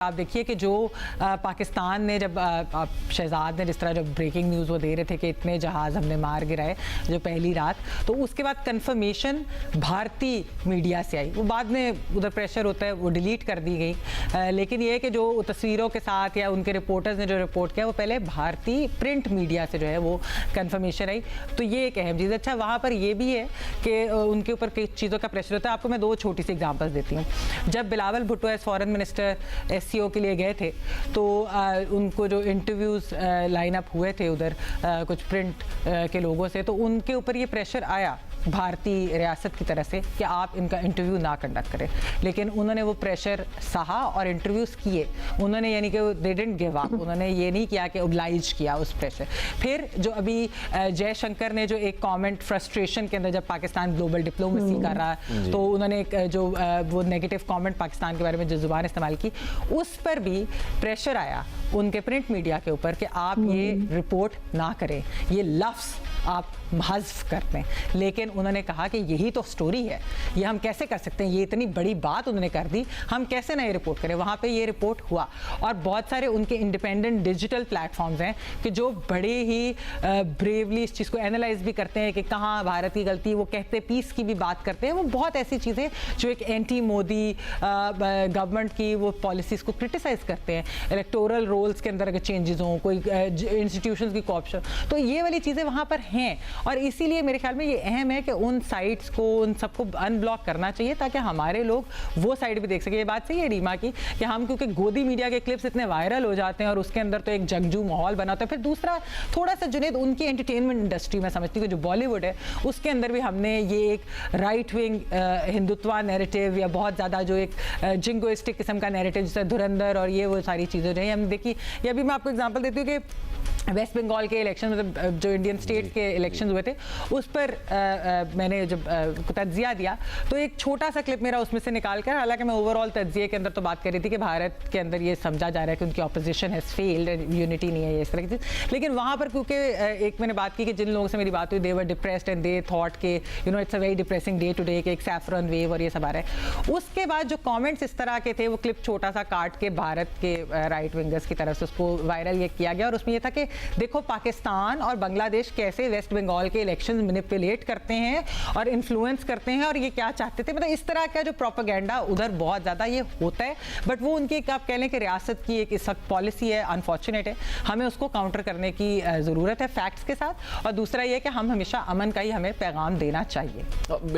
आप देखिए कि जो पाकिस्तान ने जब शहजाद ने जिस तरह जब ब्रेकिंग न्यूज़ वो दे रहे थे कि इतने जहाज़ हमने मार गिराए जो पहली रात, तो उसके बाद कंफर्मेशन भारतीय मीडिया से आई। वो बाद में उधर प्रेशर होता है वो डिलीट कर दी गई, लेकिन ये है कि जो तस्वीरों के साथ या उनके रिपोर्टर्स ने जो रिपोर्ट किया वो पहले भारतीय प्रिंट मीडिया से जो है वो कंफर्मेशन आई। तो ये एक अहम चीज़। अच्छा, वहाँ पर ये भी है कि उनके ऊपर कई चीज़ों का प्रेशर होता है। आपको मैं दो छोटी सी एग्जाम्पल्स देती हूँ। जब Bilawal Bhutto as foreign minister SCO के लिए गए थे तो उनको जो इंटरव्यूज़ लाइन अप हुए थे उधर कुछ प्रिंट के लोगों से, तो उनके ऊपर ये प्रेशर आया भारतीय रियासत की तरफ से कि आप इनका इंटरव्यू ना कंडक्ट करें, लेकिन उन्होंने वो प्रेशर सहा और इंटरव्यूज़ किए। उन्होंने यानी कि दे डिडंट गिव अप, उन्होंने ये नहीं किया कि ओब्लाइज किया उस प्रेशर। फिर जो अभी जयशंकर ने जो एक कमेंट फ्रस्ट्रेशन के अंदर जब पाकिस्तान ग्लोबल डिप्लोमेसी कर रहा है तो उन्होंने जो वो नेगेटिव कमेंट पाकिस्तान के बारे में जो जुबान इस्तेमाल की, उस पर भी प्रेशर आया उनके प्रिंट मीडिया के ऊपर कि आप ये रिपोर्ट ना करें, ये लफ्ज़ आप हज़्फ करते हैं। लेकिन उन्होंने कहा कि यही तो स्टोरी है, ये हम कैसे कर सकते हैं, ये इतनी बड़ी बात उन्होंने कर दी, हम कैसे ना ये रिपोर्ट करें। वहाँ पे ये रिपोर्ट हुआ और बहुत सारे उनके इंडिपेंडेंट डिजिटल प्लेटफॉर्म्स हैं कि जो बड़े ही ब्रेवली इस चीज़ को एनालाइज भी करते हैं कि कहाँ भारत की गलती, वो कहते पीस की भी बात करते हैं। वो बहुत ऐसी चीज़ें जो एक एंटी मोदी गवर्नमेंट की वो पॉलिसीज़ को क्रिटिसाइज़ करते हैं, इलेक्टोरल रोल्स के अंदर अगर चेंजेस हों, कोई इंस्टीट्यूशंस की कॉर्पशन, तो ये वाली चीज़ें वहाँ पर हैं। और इसीलिए मेरे ख्याल में ये अहम है कि उन साइट्स को, उन सबको अनब्लॉक करना चाहिए ताकि हमारे लोग वो साइड भी देख सके। ये बात सही है रीमा की कि हम क्योंकि गोदी मीडिया के क्लिप्स इतने वायरल हो जाते हैं और उसके अंदर तो एक जंगजू माहौल बना होता है। फिर दूसरा थोड़ा सा जुनेद, उनकी एंटरटेनमेंट इंडस्ट्री में समझती हूँ कि जो बॉलीवुड है उसके अंदर भी हमने ये एक राइट विंग हिंदुत्व नैरेटिव या बहुत ज़्यादा जो एक जिंगोइस्टिक किस्म का नैरेटिव जैसे धुरंधर और ये वो सारी चीज़ें जो है हमने देखी। या भी मैं आपको एग्जाम्पल देती हूँ कि वेस्ट बंगाल के इलेक्शन, मतलब जो इंडियन स्टेट के इलेक्शन हुए थे उस पर मैंने जब तज्जिया दिया तो एक छोटा सा क्लिप मेरा उसमें से निकाल कर, हालांकि मैं ओवरऑल तज्जिए के अंदर तो बात कर रही थी कि भारत के अंदर ये समझा जा रहा है कि उनकी ऑपोजिशन हैज़ फेल्ड, यूनिटी नहीं है, ये इस तरह की चीज़। लेकिन वहाँ पर क्योंकि एक मैंने बात की कि जिन लोगों से मेरी बात हुई दे वर डिप्रेस्ड एंड दे थॉट के it's a very depressing day today, कि एक सैफरन वेव और ये सब आ रहा है। उसके बाद जो कॉमेंट्स इस तरह के थे वो क्लिप छोटा सा काट के भारत के राइट विंगर्स की तरफ से उसको वायरल ये किया गया और उसमें ये था कि देखो पाकिस्तान और बांग्लादेश कैसे वेस्ट बंगाल के इलेक्शंस मैनिपुलेट करते हैं और इन्फ्लुएंस करते हैं और ये क्या चाहते थे। मतलब इस तरह का जो प्रोपेगेंडा उधर बहुत ज़्यादा ये होता है, बट वो उनकी आप कह लें कि रियासत की एक इस वक्त पॉलिसी है, अनफॉर्चुनेट है। हमें उसको काउंटर करने की ज़रूरत है फैक्ट्स के साथ, और दूसरा ये कि हम हमेशा अमन का ही हमें पैगाम देना चाहिए।